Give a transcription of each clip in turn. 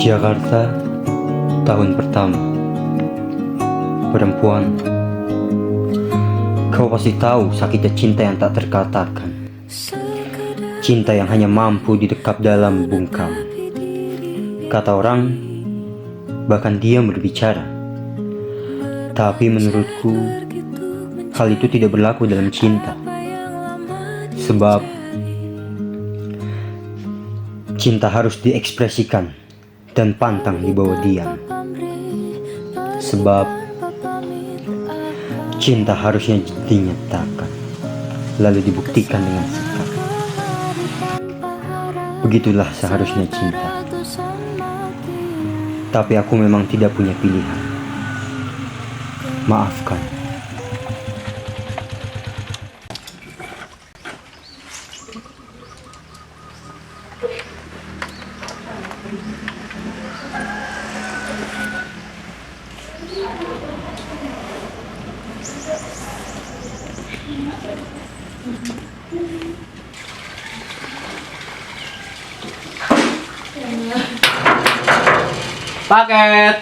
Jakarta, tahun pertama. Perempuan, kau pasti tahu sakitnya cinta yang tak terkatakan. Cinta yang hanya mampu didekap dalam bungkam. Kata orang, bahkan dia berbicara. Tapi menurutku, hal itu tidak berlaku dalam cinta. Sebab cinta harus diekspresikan dan pantang dibawa diam. Sebab cinta harusnya dinyatakan, lalu dibuktikan dengan sikap. Begitulah seharusnya cinta. Tapi aku memang tidak punya pilihan. Maafkan. Paket.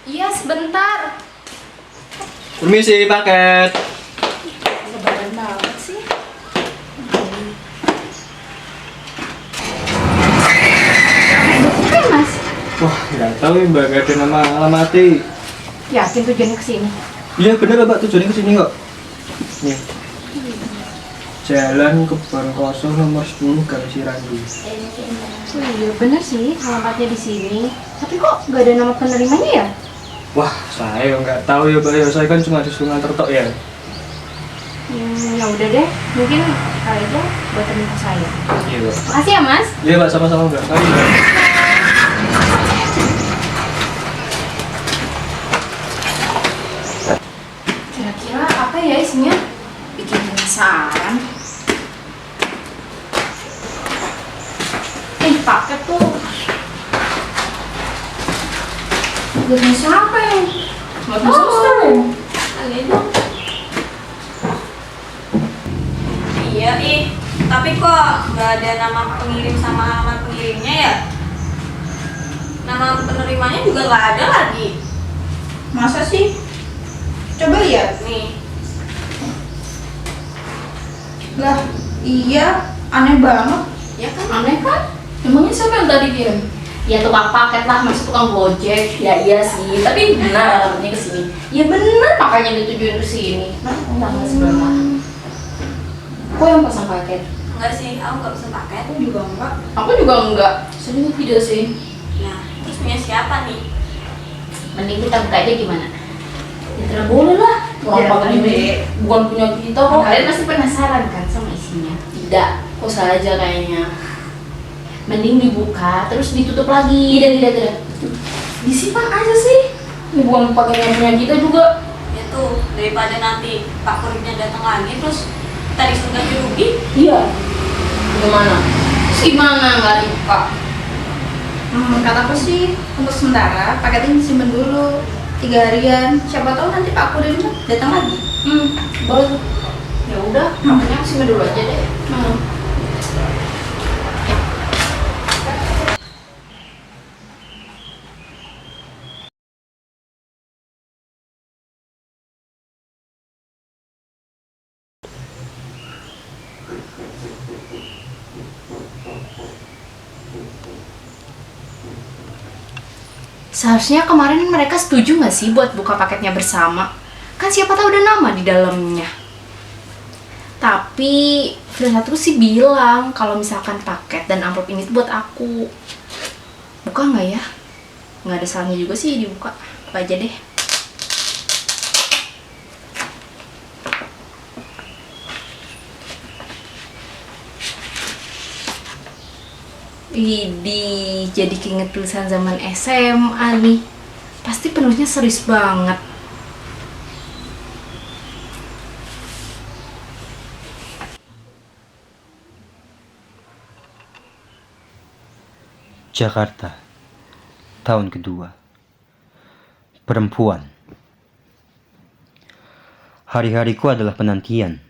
Iya, sebentar. Permisi, paket. Lebaran banget sih. Oke, Mas. Wah, nggak tahu ya Mbak, nggak ada nama alamatnya. Yakin tujuannya ke sini? Iya bener Mbak, tujuannya ke sini kok. Nih. Jalan Kebon Kosong nomor 10 Gang Sirandi. Oh iya, bener sih alamatnya di sini. Tapi kok nggak ada nama penerimanya ya? Wah, saya nggak tahu ya Mbak, ya saya kan cuma di Sungai Tertok ya. Ya udah deh, mungkin kali aja buat temen saya. Iya Mbak. Makasih ya, Mas. Iya Mbak, sama-sama Mbak. Mari Mbak. Kira-kira apa ya isinya? Bikin penasaran. Paket tuh. Dari siapa ya? Nggak bisa tahu. Iya tapi kok nggak ada nama pengirim sama alamat pengirimnya ya? Nama penerimanya juga nggak ada lagi. Masa sih? Coba lihat. Nih, Lah, iya, aneh banget. ya kan? Aneh kan? Emangnya siapa yang tadi kirim? Ya tukang paket lah, masih tukang gojek. Ya iya sih, tapi benar alamatnya ke sini. Ya benar, makanya ditujuin ke sini. Enggak sebelah. Kok yang pasang paket? Enggak sih, aku nggak bisa paket. Aku juga enggak. Aku juga enggak. Saya tidak sih. Nah, terus punya siapa nih? Mending kita buka aja gimana? Ya tidak boleh lah. Orang Ya, paket ini boleh. bukan punya kita kok. Kalian pasti penasaran kan sama isinya? Tidak. Kok salah aja kayaknya. Mending dibuka terus ditutup lagi. Tidak. Disimpan aja sih. Ini bukan paketnya punya kita juga. Ya tuh, daripada nanti Pak Kurirnya datang lagi terus kita disuruh ganti rugi. Iya. Gimana? Terus gimana nggak dibuka? Kataku sih, untuk sementara paket ini simpen dulu 3 harian. Siapa tahu nanti Pak Kurir datang lagi. Boleh. Ya udah, makanya aku simpan dulu aja deh. Seharusnya kemarin mereka setuju nggak sih buat buka paketnya bersama? Kan siapa tahu ada nama di dalamnya. Tapi Frida terus sih bilang kalau misalkan paket dan amplop ini tuh buat aku. Buka nggak ya? Nggak ada salahnya juga sih dibuka. Buka aja deh. Widih, jadi keinget tulisan zaman SMA nih. Pasti penulisnya serius banget. Jakarta, tahun kedua. Perempuan. Hari-hariku adalah penantian.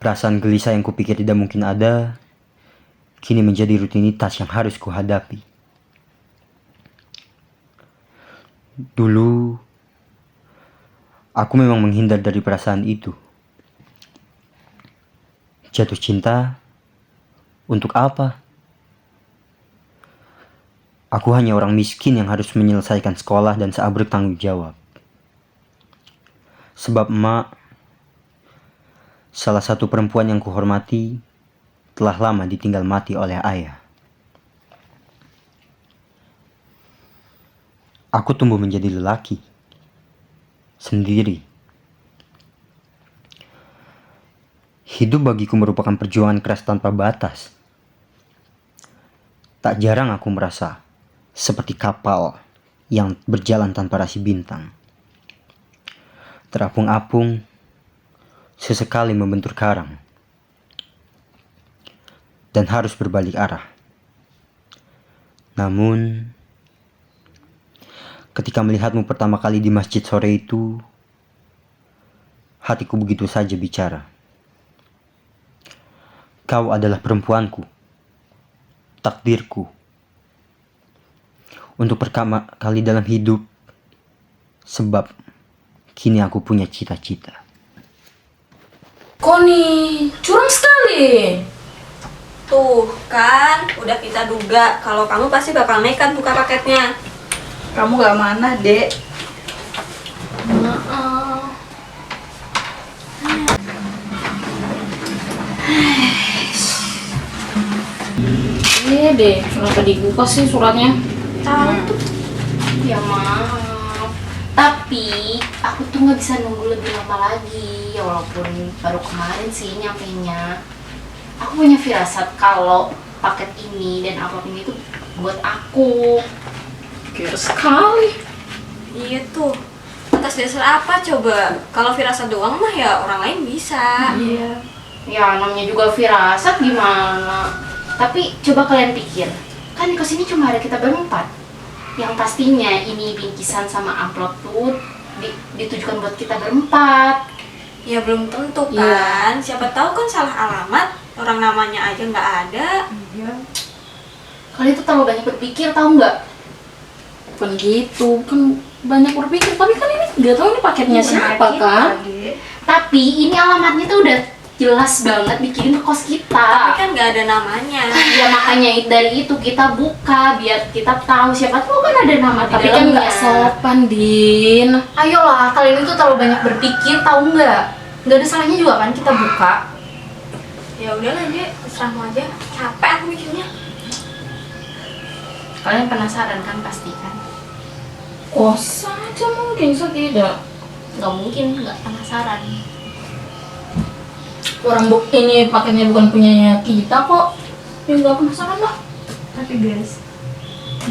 Perasaan gelisah yang kupikir tidak mungkin ada, kini menjadi rutinitas yang harus kuhadapi. Dulu, aku memang menghindar dari perasaan itu. Jatuh cinta, untuk apa? Aku hanya orang miskin yang harus menyelesaikan sekolah dan seabrek tanggung jawab. Sebab emak, salah satu perempuan yang kuhormati, telah lama ditinggal mati oleh ayah. Aku tumbuh menjadi lelaki, sendiri. Hidup bagiku merupakan perjuangan keras tanpa batas. Tak jarang aku merasa seperti kapal yang berjalan tanpa rasi bintang. Terapung-apung, sesekali membentur karang, dan harus berbalik arah. Namun, ketika melihatmu pertama kali di masjid sore itu, hatiku begitu saja bicara. Kau adalah perempuanku, takdirku, untuk pertama kali dalam hidup, sebab kini aku punya cita-cita. Koni, curang sekali. Tuh kan, udah kita duga kalau kamu pasti bakal nekat buka paketnya. Kamu gak mana, Dek? Maaf. Ini deh, kenapa dibuka sih suratnya? Tahu tuh. Ya maaf. Tapi aku tuh nggak bisa nunggu lebih lama lagi. Ya walaupun baru kemarin sih nyampainya. Aku punya firasat kalau paket ini dan apapun itu buat aku. Kira sekali. Iya tuh. Atas dasar apa coba? Kalau firasat doang mah ya orang lain bisa. Iya. Ya namanya juga firasat gimana. Tapi coba kalian pikir, kan kesini cuma ada kita berempat. Yang pastinya ini bingkisan sama amplop tuh ditujukan buat kita berempat. Ya belum tentu Iya. kan. Siapa tahu kan salah alamat. Orang namanya aja nggak ada. Kalian tuh terlalu banyak berpikir, tahu nggak? Bukan gitu, kan banyak berpikir. Tapi kan ini nggak tahu ini paketnya siapa kan? Tapi ini alamatnya tuh udah jelas banget dikirim ke kos Tapi kita. kan nggak ada namanya. Ya makanya dari itu kita buka biar kita tahu, siapa tahu kan ada nama di Tapi kan dalamnya. nggak sopan, Din. Ayolah, kalian itu terlalu banyak berpikir, tahu nggak? Nggak ada salahnya juga kan kita buka. Ya udahlah Dek, terserahmu aja. Capek aku mikirnya. Kalian penasaran kan pasti kan? Oh, saja mungkin tidak. Nggak mungkin nggak penasaran. Orang ini paketnya bukan punyanya kita kok. Ya nggak penasaran lah. Tapi guys,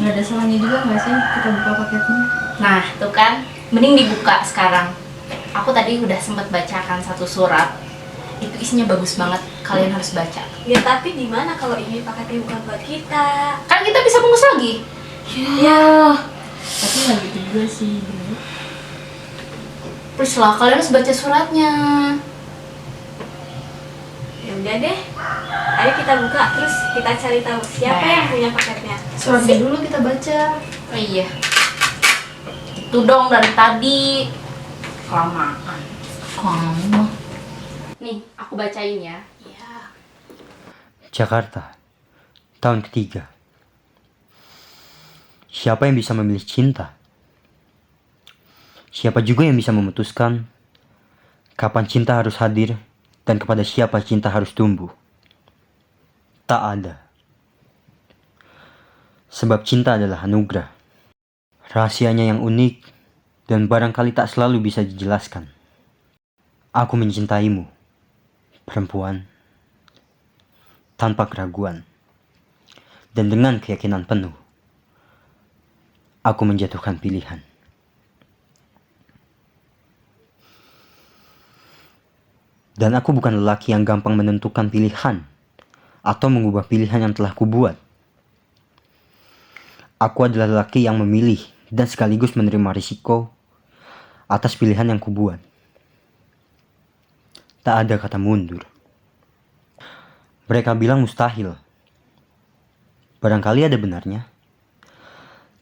nggak ada salahnya juga nggak sih kita buka paketnya? Nah, tuh kan, mending dibuka sekarang. Aku tadi udah sempat bacakan satu surat. Itu isinya bagus banget, kalian harus baca. Ya tapi gimana kalau ini paketnya bukan buat kita? Kan kita bisa bungkus lagi. Ya. Tapi nggak gitu juga sih, Dek. Please lah, kalian harus baca suratnya. Ya udah deh. Ayo kita buka terus kita cari tahu siapa Nah. yang punya paketnya. Suratnya dulu kita baca. Oh iya. Itu dong dari tadi. Kelamaan. Kamu. Nih, aku bacain ya. Jakarta, tahun ketiga. Siapa yang bisa memilih cinta? Siapa juga yang bisa memutuskan kapan cinta harus hadir dan kepada siapa cinta harus tumbuh? Tak ada. Sebab cinta adalah anugerah. Rahasianya yang unik dan barangkali tak selalu bisa dijelaskan. Aku mencintaimu, perempuan, tanpa keraguan dan dengan keyakinan penuh. Aku menjatuhkan pilihan. Dan aku bukan lelaki yang gampang menentukan pilihan atau mengubah pilihan yang telah kubuat. Aku adalah lelaki yang memilih dan sekaligus menerima risiko atas pilihan yang kubuat. Tak ada kata mundur. Mereka bilang mustahil, Barangkali ada benarnya.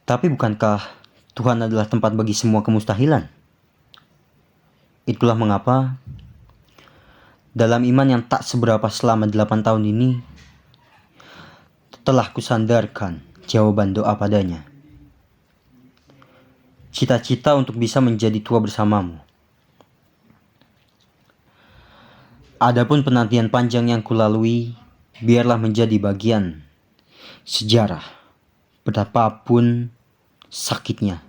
Tapi bukankah Tuhan adalah tempat bagi semua kemustahilan? Itulah mengapa dalam iman yang tak seberapa selama 8 tahun ini telah kusandarkan jawaban doa padanya. Cita-cita untuk bisa menjadi tua bersamamu. Adapun penantian panjang yang kulalui, biarlah menjadi bagian sejarah, betapapun sakitnya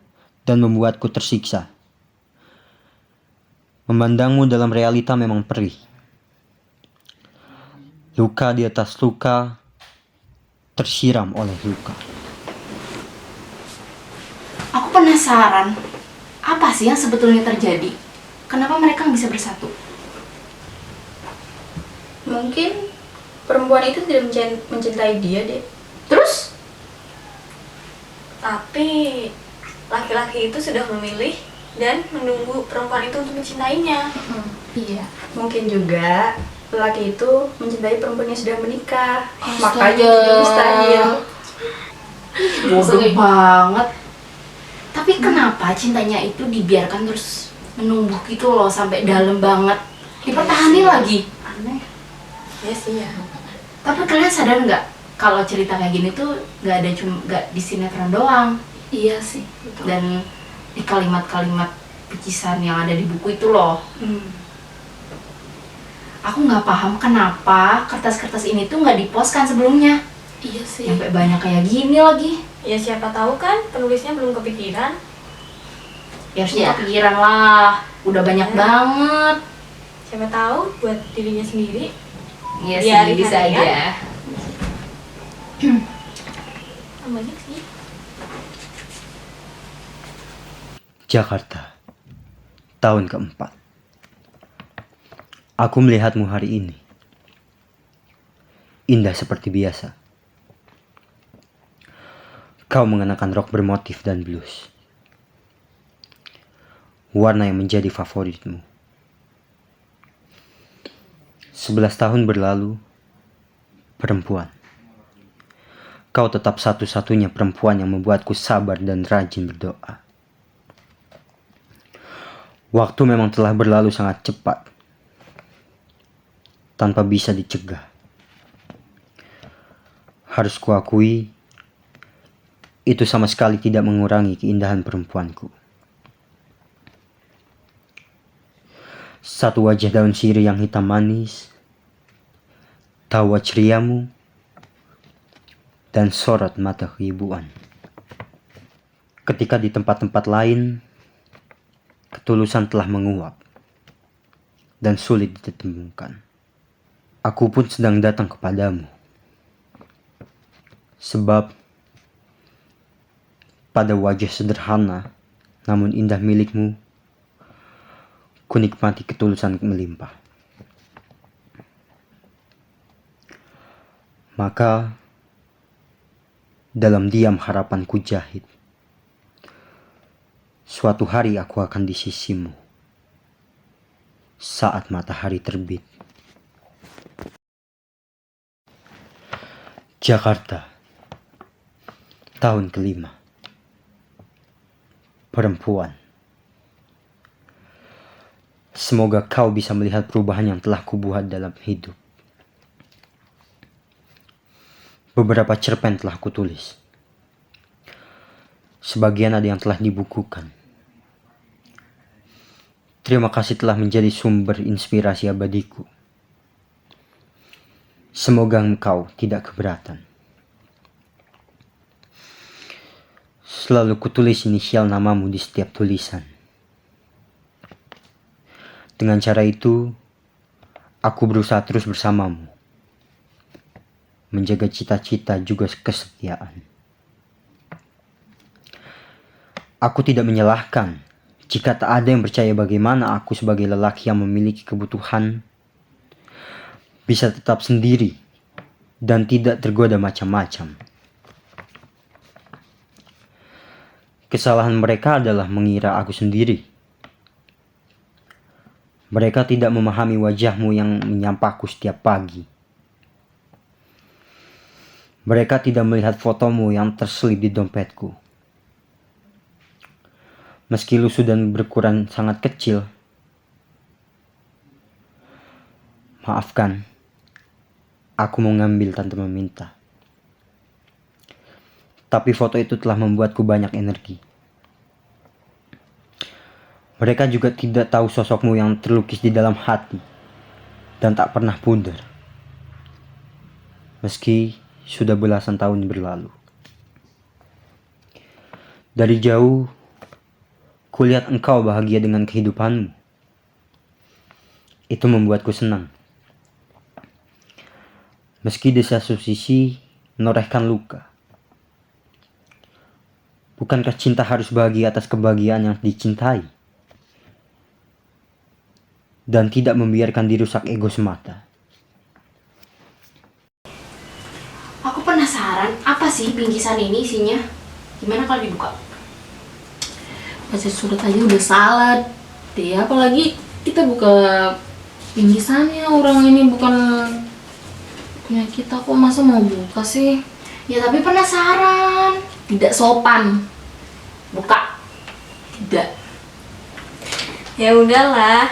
dan membuatku tersiksa. Memandangmu dalam realita memang perih. Luka di atas luka, tersiram oleh luka. Aku penasaran, apa sih yang sebetulnya terjadi? Kenapa mereka nggak bisa bersatu? Mungkin perempuan itu tidak mencintai dia deh. Terus? Tapi laki-laki itu sudah memilih dan menunggu perempuan itu untuk mencintainya. Iya. Mungkin juga laki itu mencintai perempuan yang sudah menikah. Astaga. Makanya dia mustahil. Bodoh banget. Tapi kenapa cintanya itu dibiarkan terus menumbuh gitu loh sampai dalam banget? Dipertahanin lagi. Aneh. Ya sih ya. Tapi kalian sadar nggak kalau cerita kayak gini tuh nggak di sinetron doang, Iya sih, betul. dan di kalimat-kalimat pecisan yang ada di buku itu loh. Aku nggak paham kenapa kertas-kertas ini tuh nggak diposkan sebelumnya. Iya sih. Sampai banyak kayak gini lagi. Ya siapa tahu kan penulisnya belum kepikiran. Ya harusnya kepikiran lah. Udah banyak banget. Siapa tahu buat dirinya sendiri. Iya Biarin sih, bisa aja. aja. Banyak sih. Jakarta, tahun keempat. Aku melihatmu hari ini. Indah seperti biasa. Kau mengenakan rok bermotif dan blus. Warna yang menjadi favoritmu. 11 tahun berlalu, perempuan. Kau tetap satu-satunya perempuan yang membuatku sabar dan rajin berdoa. Waktu memang telah berlalu sangat cepat, tanpa bisa dicegah. Harus kuakui, itu sama sekali tidak mengurangi keindahan perempuanku. Satu wajah daun sirih yang hitam manis, tawa ceriamu, dan sorot mata keibuan. Ketika di tempat-tempat lain, ketulusan telah menguap dan sulit ditemukan. Aku pun sedang datang kepadamu. Sebab pada wajah sederhana namun indah milikmu, ku nikmati ketulusan melimpah. Maka dalam diam harapanku jahit, suatu hari aku akan di sisimu saat matahari terbit. Jakarta, tahun kelima. Perempuan. Semoga kau bisa melihat perubahan yang telah kubuat dalam hidup. Beberapa cerpen telah kutulis. Sebagian ada yang telah dibukukan. Terima kasih telah menjadi sumber inspirasi abadiku. Semoga engkau tidak keberatan. Selalu kutulis inisial namamu di setiap tulisan. Dengan cara itu, aku berusaha terus bersamamu. Menjaga cita-cita juga kesetiaan. Aku tidak menyalahkan jika tak ada yang percaya bagaimana aku sebagai lelaki yang memiliki kebutuhan bisa tetap sendiri dan tidak tergoda macam-macam. Kesalahan mereka adalah mengira aku sendiri. Mereka tidak memahami wajahmu yang menyampaku setiap pagi. Mereka tidak melihat fotomu yang terselip di dompetku. Meski lu sudah berukuran sangat kecil, maafkan, aku mau ngambil tanpa meminta. Tapi foto itu telah membuatku banyak energi. Mereka juga tidak tahu sosokmu yang terlukis di dalam hati dan tak pernah pudar. Meski sudah belasan tahun berlalu. Dari jauh, kulihat engkau bahagia dengan kehidupanmu. Itu membuatku senang. Meski di satu sisi menorehkan luka. Bukankah cinta harus bahagia atas kebahagiaan yang dicintai? Dan tidak membiarkan dirusak ego semata. Aku penasaran, apa sih bingkisan ini isinya? Gimana kalau dibuka? Baca surat aja udah salah deh, apalagi kita buka bingkisannya. Orang ini bukan punya kita, kok masa mau buka sih? Ya tapi penasaran. Tidak sopan. Buka. Tidak. Ya udahlah,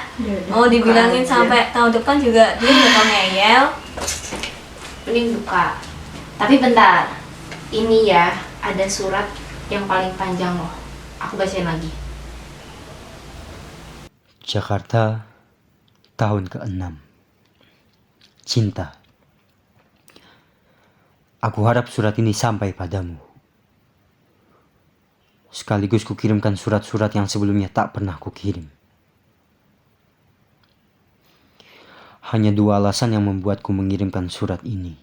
mau dibilangin sampai tahun depan juga dia bakal ngeyel. Mending buka. Tapi bentar. Ini ya, ada surat yang paling panjang loh. Aku bacain lagi. Jakarta, tahun ke-6. Cinta. Aku harap surat ini sampai padamu. Sekaligus kukirimkan surat-surat yang sebelumnya tak pernah kukirim. Hanya 2 alasan yang membuatku mengirimkan surat ini.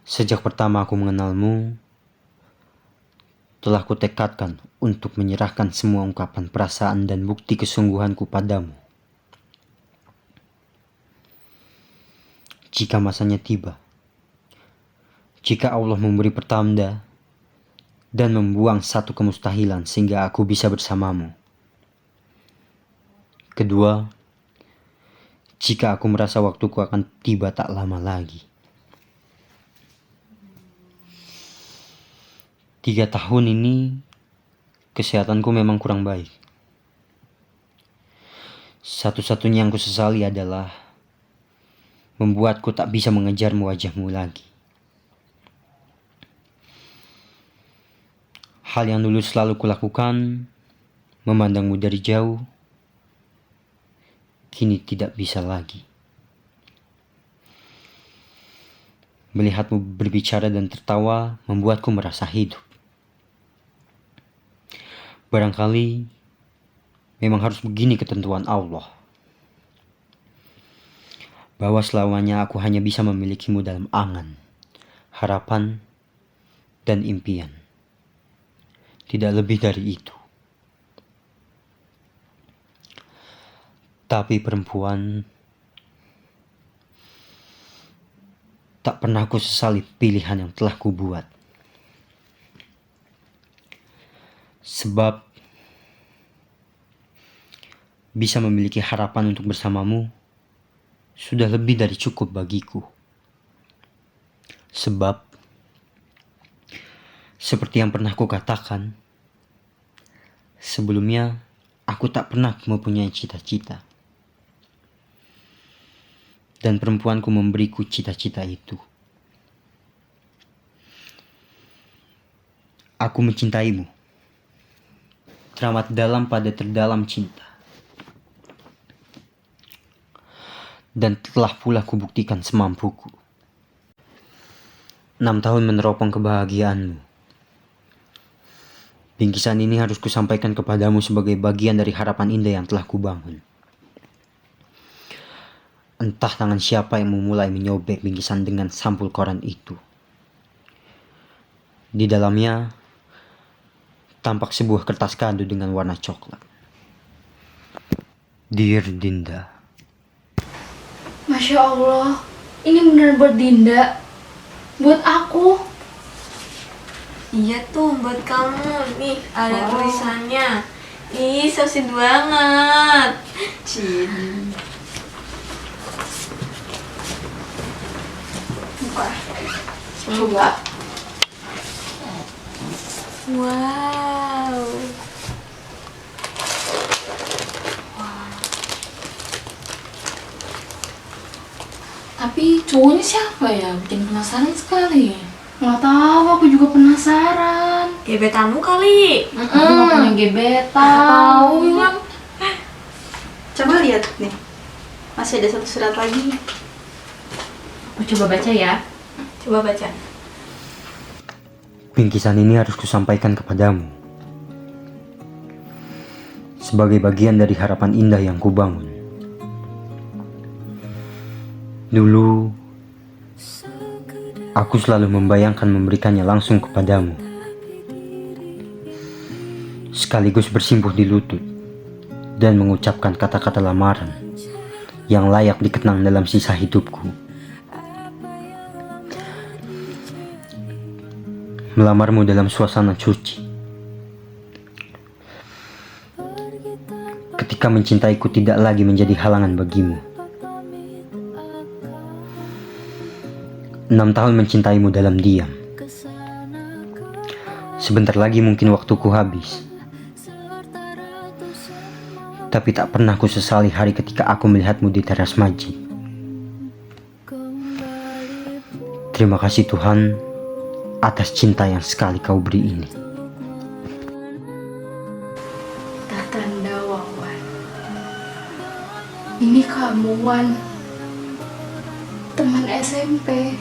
Sejak pertama aku mengenalmu, telah kutekadkan untuk menyerahkan semua ungkapan perasaan dan bukti kesungguhanku padamu. Jika masanya tiba, jika Allah memberi pertanda dan membuang satu kemustahilan sehingga aku bisa bersamamu. Kedua, jika aku merasa waktuku akan tiba tak lama lagi. 3 tahun ini, kesehatanku memang kurang baik. Satu-satunya yang kusesali adalah membuatku tak bisa mengejarmu wajahmu lagi. Hal yang dulu selalu kulakukan, memandangmu dari jauh, kini tidak bisa lagi. Melihatmu berbicara dan tertawa membuatku merasa hidup. Barangkali memang harus begini ketentuan Allah. Bahwa selamanya aku hanya bisa memilikimu dalam angan, harapan, dan impian. Tidak lebih dari itu. Tapi perempuan, tak pernah aku sesali pilihan yang telah kubuat. Sebab bisa memiliki harapan untuk bersamamu sudah lebih dari cukup bagiku. Sebab seperti yang pernah kukatakan, sebelumnya aku tak pernah mempunyai cita-cita. Dan perempuanku memberiku cita-cita itu. Aku mencintaimu. Teramat dalam pada terdalam cinta. Dan telah pula kubuktikan semampuku. 6 tahun meneropong kebahagiaanmu. Bingkisan ini harus kusampaikan kepadamu sebagai bagian dari harapan indah yang telah kubangun. Entah tangan siapa yang memulai menyobek bingkisan dengan sampul koran itu. Di dalamnya tampak sebuah kertas kado dengan warna coklat. Dear Dinda. Masya Allah, ini beneran buat Dinda. Buat aku. Iya tuh buat kamu. Nih ada tulisannya. Ih, so sweet banget. apa? Coba. Wow. Tapi cowoknya siapa ya? Bikin penasaran sekali. Nggak tahu, aku juga penasaran. Gebetanmu kali. Aku nggak punya gebetan. Tahu kan? Coba lihat nih. Masih ada satu surat lagi. Aku coba baca ya. Coba baca. Bingkisan ini harus kusampaikan kepadamu sebagai bagian dari harapan indah yang kubangun. Dulu, aku selalu membayangkan memberikannya langsung kepadamu, sekaligus bersimpuh di lutut dan mengucapkan kata-kata lamaran yang layak dikenang dalam sisa hidupku. Melamarmu dalam suasana suci, ketika mencintaiku tidak lagi menjadi halangan bagimu. 6 tahun mencintaimu dalam diam. Sebentar lagi mungkin waktuku habis, tapi tak pernah ku sesali hari ketika aku melihatmu di teras masjid. Terima kasih Tuhan atas cinta yang sekali kau beri ini. Tatanda Wawan. Ini kamu, Wan. Teman SMP.